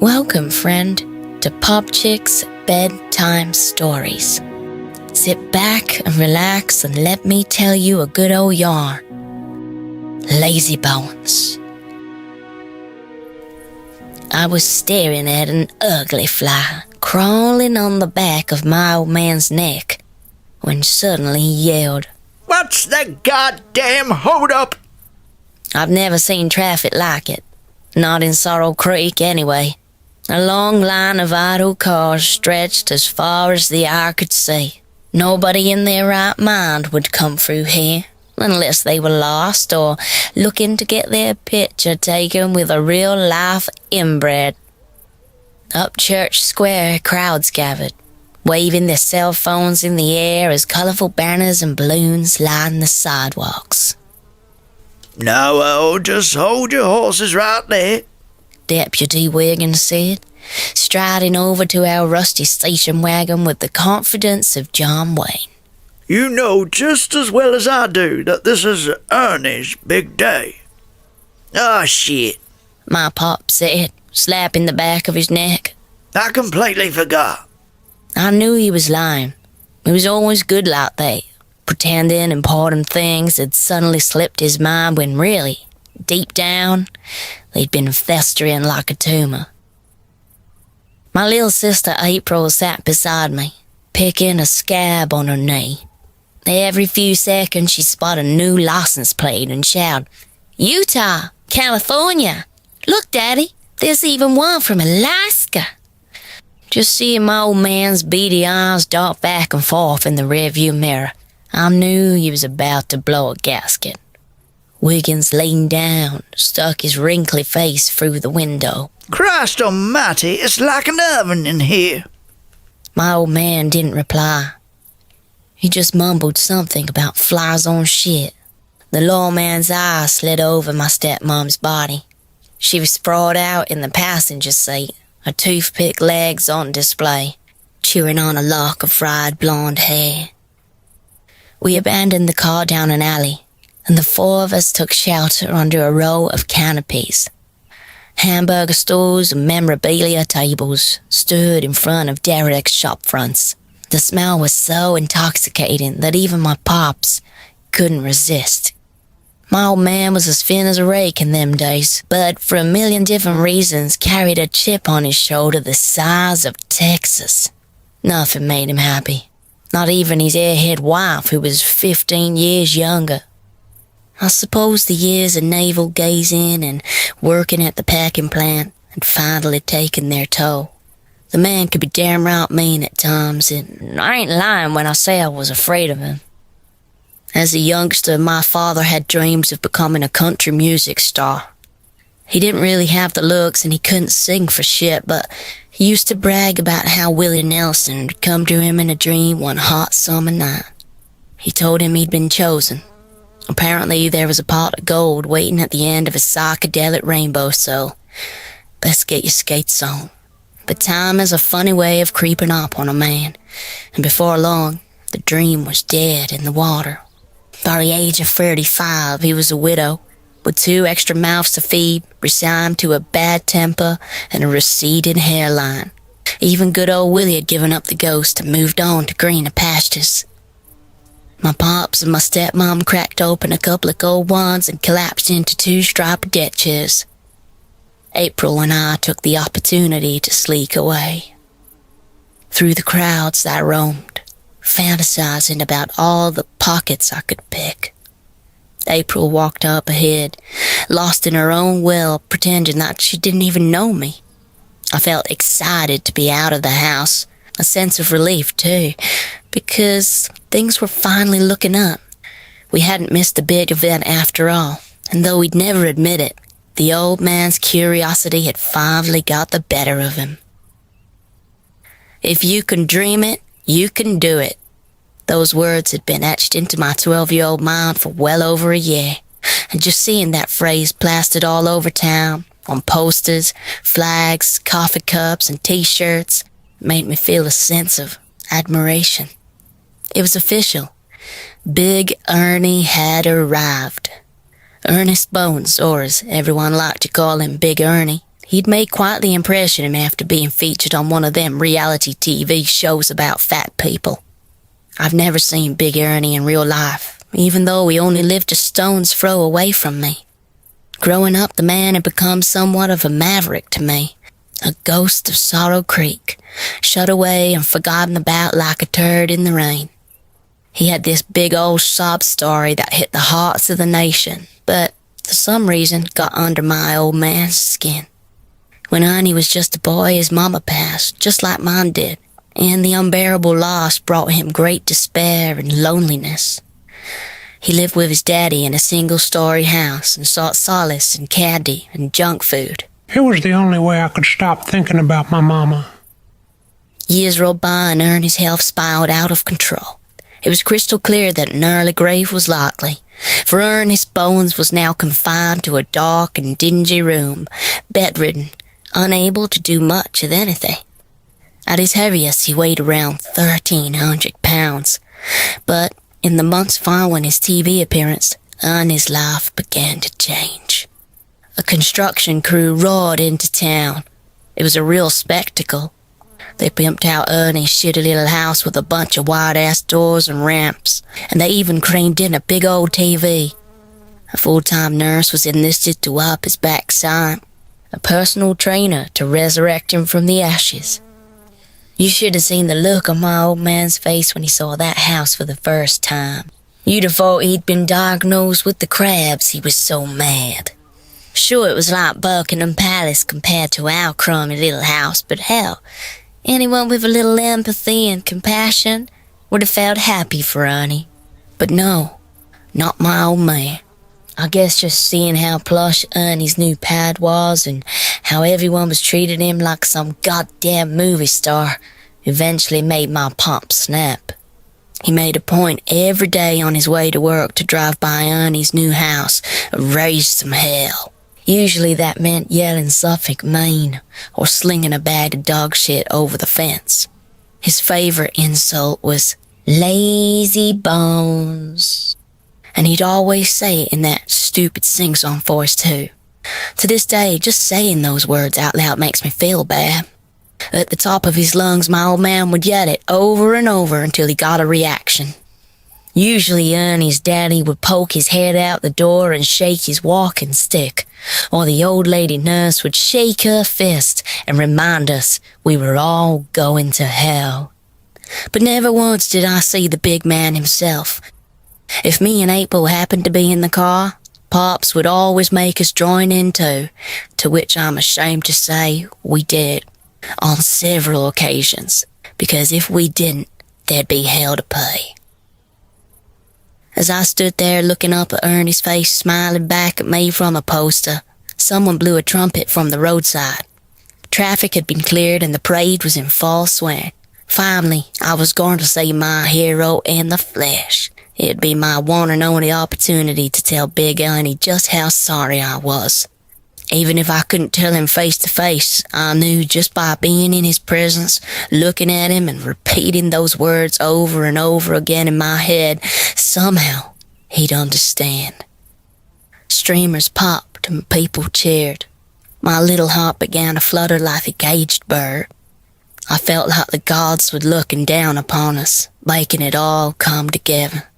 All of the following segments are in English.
Welcome, friend, to Popchyk's Bedtime Stories. Sit back and relax and let me tell you a good old yarn. Lazy Bones. I was staring at an ugly fly crawling on the back of my old man's neck when suddenly he yelled, "What's the goddamn hold-up?" I've never seen traffic like it. Not in Sorrel Creek, anyway. A long line of idle cars stretched as far as the eye could see. Nobody in their right mind would come through here, unless they were lost or looking to get their picture taken with a real-life inbred. Up Church Square, crowds gathered, waving their cell phones in the air as colourful banners and balloons lined the sidewalks. "No, just hold your horses right there," Deputy Wiggins said, striding over to our rusty station wagon with the confidence of John Wayne. "You know just as well as I do that this is Ernie's big day." "Oh, shit," my pop said, slapping the back of his neck. I completely forgot. I knew he was lying. He was always good like that, pretending important things had suddenly slipped his mind when really, deep down, they'd been festering like a tumor. My little sister April sat beside me, picking a scab on her knee. Every few seconds she'd spot a new license plate and shout, "Utah, California! Look, Daddy, there's even one from Alaska!" Just seeing my old man's beady eyes dart back and forth in the rearview mirror, I knew he was about to blow a gasket. Wiggins leaned down, stuck his wrinkly face through the window. "Christ almighty, it's like an oven in here." My old man didn't reply. He just mumbled something about flies on shit. The lawman's eye slid over my stepmom's body. She was sprawled out in the passenger seat, her toothpick legs on display, chewing on a lock of fried blonde hair. We abandoned the car down an alley, and the four of us took shelter under a row of canopies. Hamburger stools and memorabilia tables stood in front of derelict shop fronts. The smell was so intoxicating that even my pops couldn't resist. My old man was as thin as a rake in them days, but for a million different reasons carried a chip on his shoulder the size of Texas. Nothing made him happy. Not even his airhead wife, who was 15 years younger. I suppose the years of navel gazing and working at the packing plant had finally taken their toll. The man could be damn right mean at times, and I ain't lying when I say I was afraid of him. As a youngster, my father had dreams of becoming a country music star. He didn't really have the looks and he couldn't sing for shit, but he used to brag about how Willie Nelson had come to him in a dream one hot summer night. He told him he'd been chosen. Apparently there was a pot of gold waiting at the end of a psychedelic rainbow, so best get your skates on. But time is a funny way of creeping up on a man, and before long, the dream was dead in the water. By the age of 35, he was a widow, with 2 extra mouths to feed, resigned to a bad temper and a receding hairline. Even good old Willie had given up the ghost and moved on to greener pastures. My pops and my stepmom cracked open a couple of gold ones and collapsed into 2 striped deck chairs. April and I took the opportunity to sleek away. Through the crowds I roamed, fantasizing about all the pockets I could pick. April walked up ahead, lost in her own will, pretending that she didn't even know me. I felt excited to be out of the house, a sense of relief too, because things were finally looking up. We hadn't missed the big event after all, and though he'd never admit it, the old man's curiosity had finally got the better of him. If you can dream it, you can do it. Those words had been etched into my 12-year-old mind for well over a year, and just seeing that phrase plastered all over town, on posters, flags, coffee cups, and t-shirts, made me feel a sense of admiration. It was official. Big Ernie had arrived. Ernest Bones, or as everyone liked to call him, Big Ernie, He'd made quite the impression after being featured on one of them reality TV shows about fat people. I've never seen Big Ernie in real life, even though he only lived a stone's throw away from me. Growing up, the man had become somewhat of a maverick to me, a ghost of Sorrow Creek, shut away and forgotten about like a turd in the rain. He had this big old sob story that hit the hearts of the nation, but for some reason got under my old man's skin. When Ernie was just a boy, his mama passed, just like mine did, and the unbearable loss brought him great despair and loneliness. He lived with his daddy in a single-story house and sought solace in candy and junk food. It was the only way I could stop thinking about my mama. Years rolled by and Ernie's health spiraled out of control. It was crystal clear that an early grave was likely, for Ernest Bones was now confined to a dark and dingy room, bedridden, unable to do much of anything. At his heaviest, he weighed around 1,300 pounds, but in the months following his TV appearance, Ernie's life began to change. A construction crew roared into town. It was a real spectacle. They pimped out Ernie's shitty little house with a bunch of wide-ass doors and ramps, and they even craned in a big old TV. A full-time nurse was enlisted to wipe his backside, a personal trainer to resurrect him from the ashes. You should have seen the look on my old man's face when he saw that house for the first time. You'd have thought he'd been diagnosed with the crabs, he was so mad. Sure, it was like Buckingham Palace compared to our crummy little house, but hell, anyone with a little empathy and compassion would have felt happy for Ernie. But no, not my old man. I guess just seeing how plush Ernie's new pad was and how everyone was treating him like some goddamn movie star eventually made my pump snap. He made a point every day on his way to work to drive by Ernie's new house and raise some hell. Usually that meant yelling Suffolk, Maine, or slinging a bag of dog shit over the fence. His favorite insult was lazy bones. And he'd always say it in that stupid sing-song voice too. To this day, just saying those words out loud makes me feel bad. At the top of his lungs, my old man would yell it over and over until he got a reaction. Usually Ernie's daddy would poke his head out the door and shake his walking stick, or the old lady nurse would shake her fist and remind us we were all going to hell. But never once did I see the big man himself. If me and April happened to be in the car, Pops would always make us join in too, to which I'm ashamed to say we did, on several occasions, because if we didn't, there'd be hell to pay. As I stood there looking up at Ernie's face smiling back at me from a poster, someone blew a trumpet from the roadside. Traffic had been cleared and the parade was in full swing. Finally, I was going to see my hero in the flesh. It'd be my one and only opportunity to tell Big Ernie just how sorry I was. Even if I couldn't tell him face to face, I knew just by being in his presence, looking at him and repeating those words over and over again in my head, somehow he'd understand. Streamers popped and people cheered. My little heart began to flutter like a caged bird. I felt like the gods were looking down upon us, making it all come together.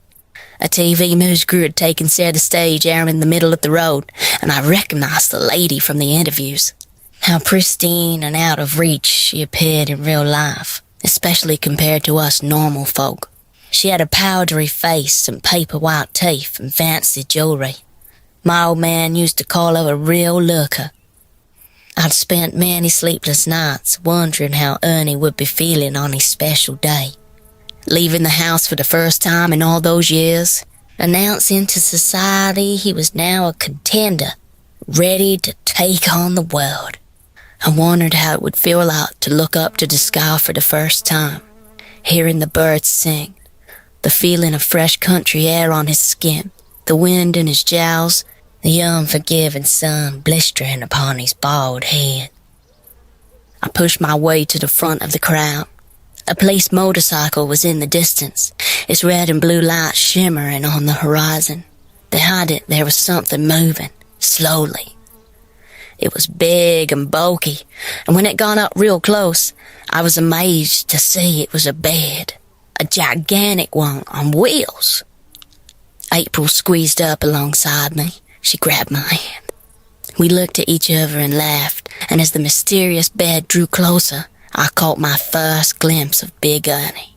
A TV news crew had taken center stage out in the middle of the road, and I recognized the lady from the interviews. How pristine and out of reach she appeared in real life, especially compared to us normal folk. She had a powdery face and paper white teeth and fancy jewelry. My old man used to call her a real looker. I'd spent many sleepless nights wondering how Ernie would be feeling on his special day. Leaving the house for the first time in all those years, announcing to society he was now a contender, ready to take on the world. I wondered how it would feel like to look up to the sky for the first time, hearing the birds sing, the feeling of fresh country air on his skin, the wind in his jowls, the unforgiving sun blistering upon his bald head. I pushed my way to the front of the crowd. A police motorcycle was in the distance, its red and blue light shimmering on the horizon. Behind it there was something moving, slowly. It was big and bulky, and when it got up real close, I was amazed to see it was a bed, a gigantic one on wheels. April squeezed up alongside me. She grabbed my hand. We looked at each other and laughed, and as the mysterious bed drew closer, I caught my first glimpse of Big Ernie.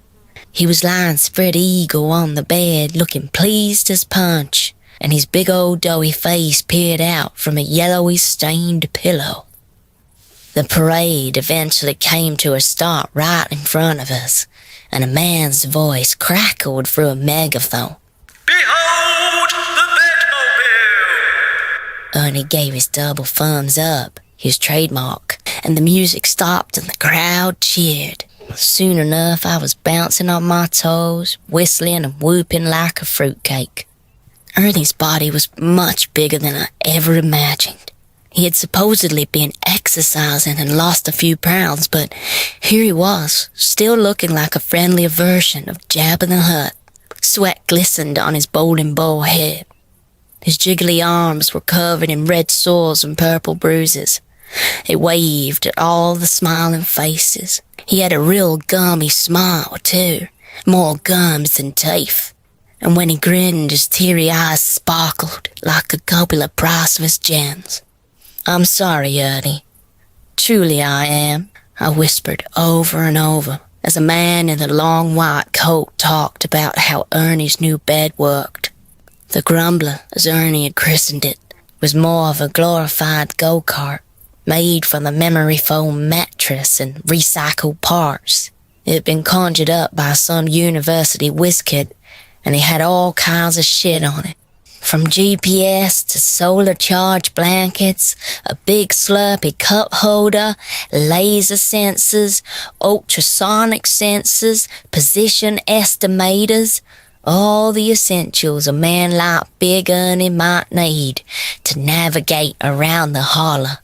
He was lying spread eagle on the bed, looking pleased as punch, and his big old doughy face peered out from a yellowy stained pillow. The parade eventually came to a stop right in front of us, and a man's voice crackled through a megaphone. Behold the Batmobile! Ernie gave his double thumbs up, his trademark, and the music stopped and the crowd cheered. Soon enough, I was bouncing on my toes, whistling and whooping like a fruitcake. Ernie's body was much bigger than I ever imagined. He had supposedly been exercising and lost a few pounds, but here he was, still looking like a friendlier version of Jabba the Hutt. Sweat glistened on his bowling ball head. His jiggly arms were covered in red sores and purple bruises. He waved at all the smiling faces. He had a real gummy smile, too, more gums than teeth. And when he grinned, his teary eyes sparkled like a couple of priceless gems. "I'm sorry, Ernie. Truly I am," I whispered over and over, as a man in a long white coat talked about how Ernie's new bed worked. The Grumbler, as Ernie had christened it, was more of a glorified go-kart, made from the memory foam mattress and recycled parts. It had been conjured up by some university whiz kid, and he had all kinds of shit on it. From GPS to solar charged blankets, a big slurpy cup holder, laser sensors, ultrasonic sensors, position estimators, all the essentials a man like Big Ernie might need to navigate around the holler.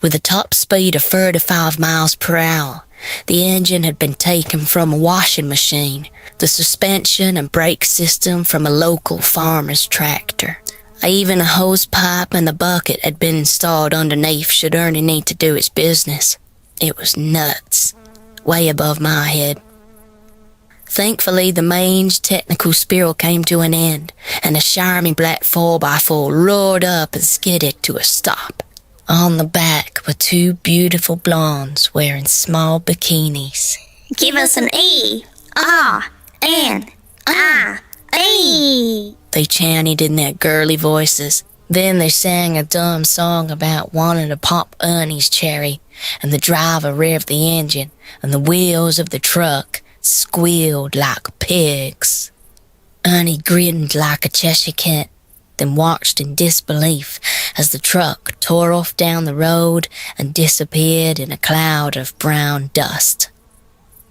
With a top speed of 35 miles per hour, the engine had been taken from a washing machine, the suspension and brake system from a local farmer's tractor. Even a hose pipe and the bucket had been installed underneath should Ernie need to do his business. It was nuts, way above my head. Thankfully, the mange technical spiral came to an end, and a shiny black 4x4 roared up and skidded to a stop. On the back were two beautiful blondes wearing small bikinis. "Give us an E, R-N-I-E," they chanted in their girly voices. Then they sang a dumb song about wanting to pop Ernie's cherry, and the driver revved the engine, and the wheels of the truck squealed like pigs. Ernie grinned like a Cheshire cat, then watched in disbelief as the truck tore off down the road and disappeared in a cloud of brown dust.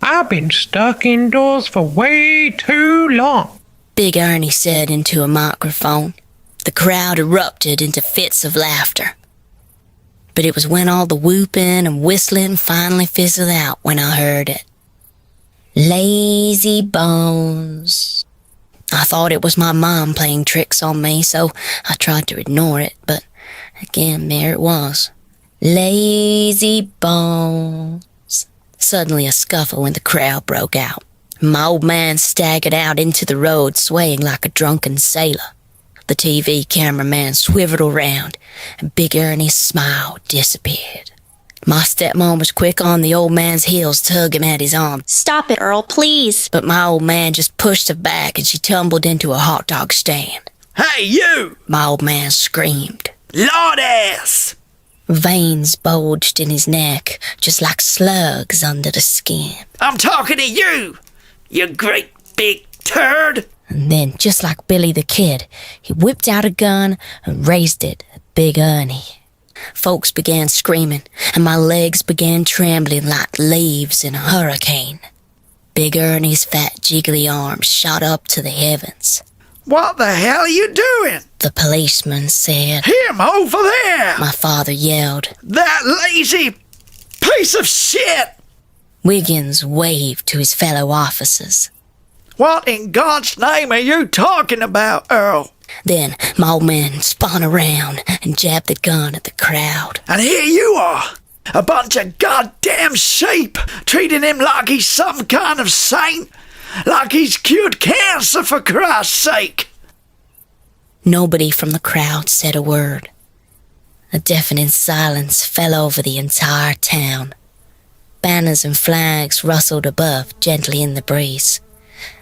"I've been stuck indoors for way too long," Big Ernie said into a microphone. The crowd erupted into fits of laughter. But it was when all the whooping and whistling finally fizzled out when I heard it. "Lazy bones." I thought it was my mom playing tricks on me, so I tried to ignore it, but again, there it was. "Lazy bones." Suddenly a scuffle in the crowd broke out. My old man staggered out into the road, swaying like a drunken sailor. The TV cameraman swiveled around, and Big Ernie's smile disappeared. My stepmom was quick on the old man's heels, tugging at his arm. "Stop it, Earl, please." But my old man just pushed her back, and she tumbled into a hot dog stand. Hey, you! My old man screamed. Lord ass! Veins bulged in his neck, just like slugs under the skin. I'm talking to you, you great big turd! And then, just like Billy the Kid, he whipped out a gun and raised it at Big Ernie. Folks began screaming, and my legs began trembling like leaves in a hurricane. Big Ernie's fat, jiggly arms shot up to the heavens. What the hell are you doing? The policeman said. Him over there! My father yelled. That lazy piece of shit! Wiggins waved to his fellow officers. What in God's name are you talking about, Earl? Then my old man spun around and jabbed the gun at the crowd. And here you are, a bunch of goddamn sheep, treating him like he's some kind of saint, like he's cured cancer, for Christ's sake. Nobody from the crowd said a word. A deafening silence fell over the entire town. Banners and flags rustled above, gently in the breeze.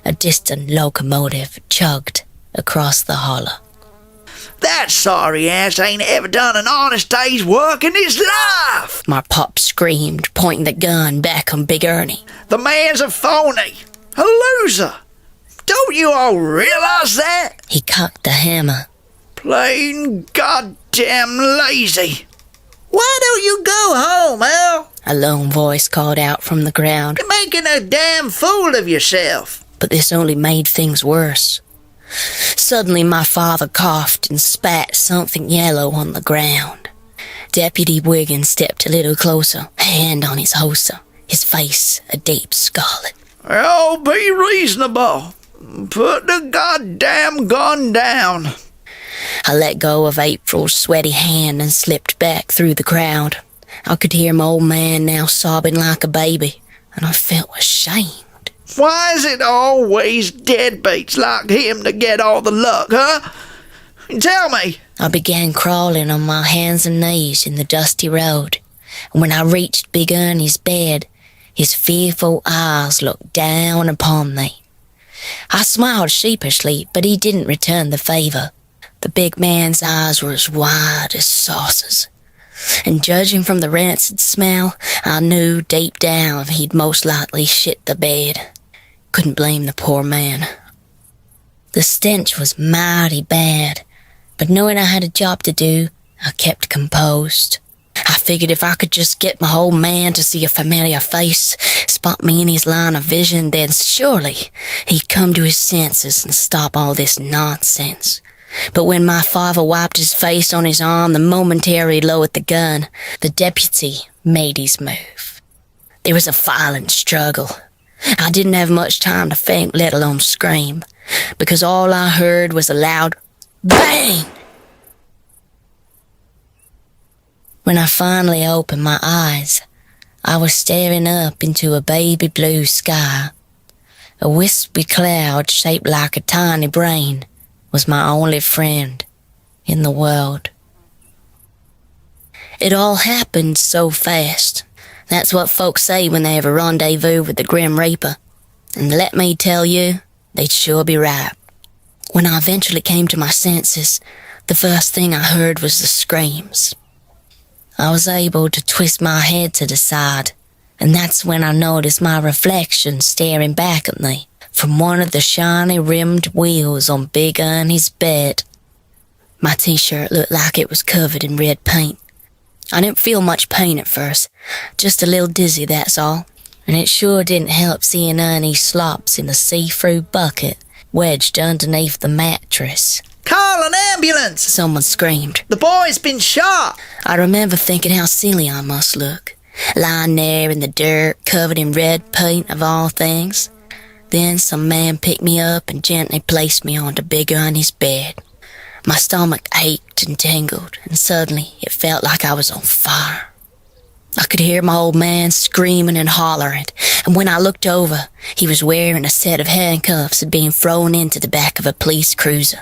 A distant locomotive chugged across the hollow. That sorry ass ain't ever done an honest day's work in his life! My pop screamed, pointing the gun back on Big Ernie. The man's a phony, a loser. Don't you all realize that? He cocked the hammer. Plain goddamn lazy. Why don't you go home, Al? A lone voice called out from the crowd. You're making a damn fool of yourself. But this only made things worse. Suddenly my father coughed and spat something yellow on the ground. Deputy Wiggins stepped a little closer, hand on his holster, his face a deep scarlet. Oh, be reasonable. Put the goddamn gun down. I let go of April's sweaty hand and slipped back through the crowd. I could hear my old man now sobbing like a baby, and I felt ashamed. Why is it always deadbeats like him to get all the luck, huh? Tell me. I began crawling on my hands and knees in the dusty road, and when I reached Big Ernie's bed, his fearful eyes looked down upon me. I smiled sheepishly, but he didn't return the favor. The big man's eyes were as wide as saucers, and judging from the rancid smell, I knew deep down he'd most likely shit the bed. Couldn't blame the poor man. The stench was mighty bad, but knowing I had a job to do, I kept composed. I figured if I could just get my old man to see a familiar face, spot me in his line of vision, then surely he'd come to his senses and stop all this nonsense. But when my father wiped his face on his arm the moment he lowered the gun, the deputy made his move. There was a violent struggle. I didn't have much time to think, let alone scream, because all I heard was a loud bang. When I finally opened my eyes, I was staring up into a baby blue sky. A wispy cloud shaped like a tiny brain was my only friend in the world. It all happened so fast. That's what folks say when they have a rendezvous with the Grim Reaper. And let me tell you, they'd sure be right. When I eventually came to my senses, the first thing I heard was the screams. I was able to twist my head to the side, and that's when I noticed my reflection staring back at me from one of the shiny rimmed wheels on Big Ernie's bed. My t-shirt looked like it was covered in red paint. I didn't feel much pain at first, just a little dizzy, that's all. And it sure didn't help seeing Ernie's slops in the see-through bucket wedged underneath the mattress. Call an ambulance! Someone screamed. The boy's been shot! I remember thinking how silly I must look, lying there in the dirt, covered in red paint of all things. Then some man picked me up and gently placed me onto Big Ernie's bed. My stomach ached and tingled, and suddenly it felt like I was on fire. I could hear my old man screaming and hollering, and when I looked over, he was wearing a set of handcuffs and being thrown into the back of a police cruiser.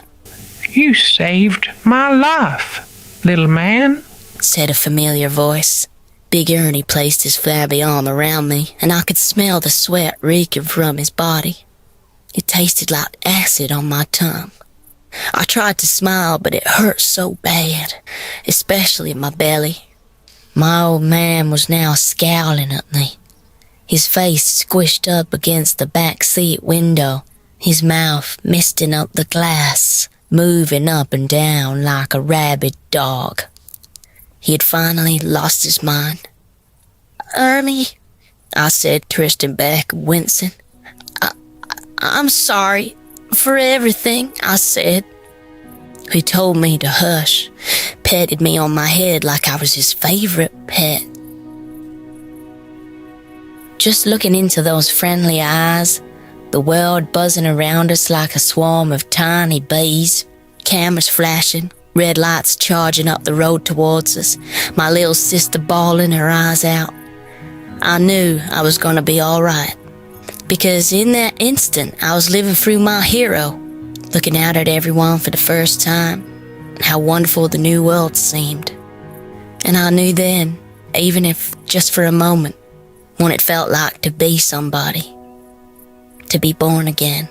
You saved my life, little man, said a familiar voice. Big Ernie placed his flabby arm around me, and I could smell the sweat reeking from his body. It tasted like acid on my tongue. I tried to smile, but it hurt so bad, especially in my belly. My old man was now scowling at me, his face squished up against the back seat window, his mouth misting up the glass, moving up and down like a rabid dog. He had finally lost his mind. "Ernie," I said, twisting back, wincing. I'm sorry for everything," I said. He told me to hush, petted me on my head like I was his favorite pet. Just looking into those friendly eyes, the world buzzing around us like a swarm of tiny bees, cameras flashing, red lights charging up the road towards us, my little sister bawling her eyes out. I knew I was going to be all right, because in that instant I was living through my hero, looking out at everyone for the first time, and how wonderful the new world seemed. And I knew then, even if just for a moment, what it felt like to be somebody, to be born again.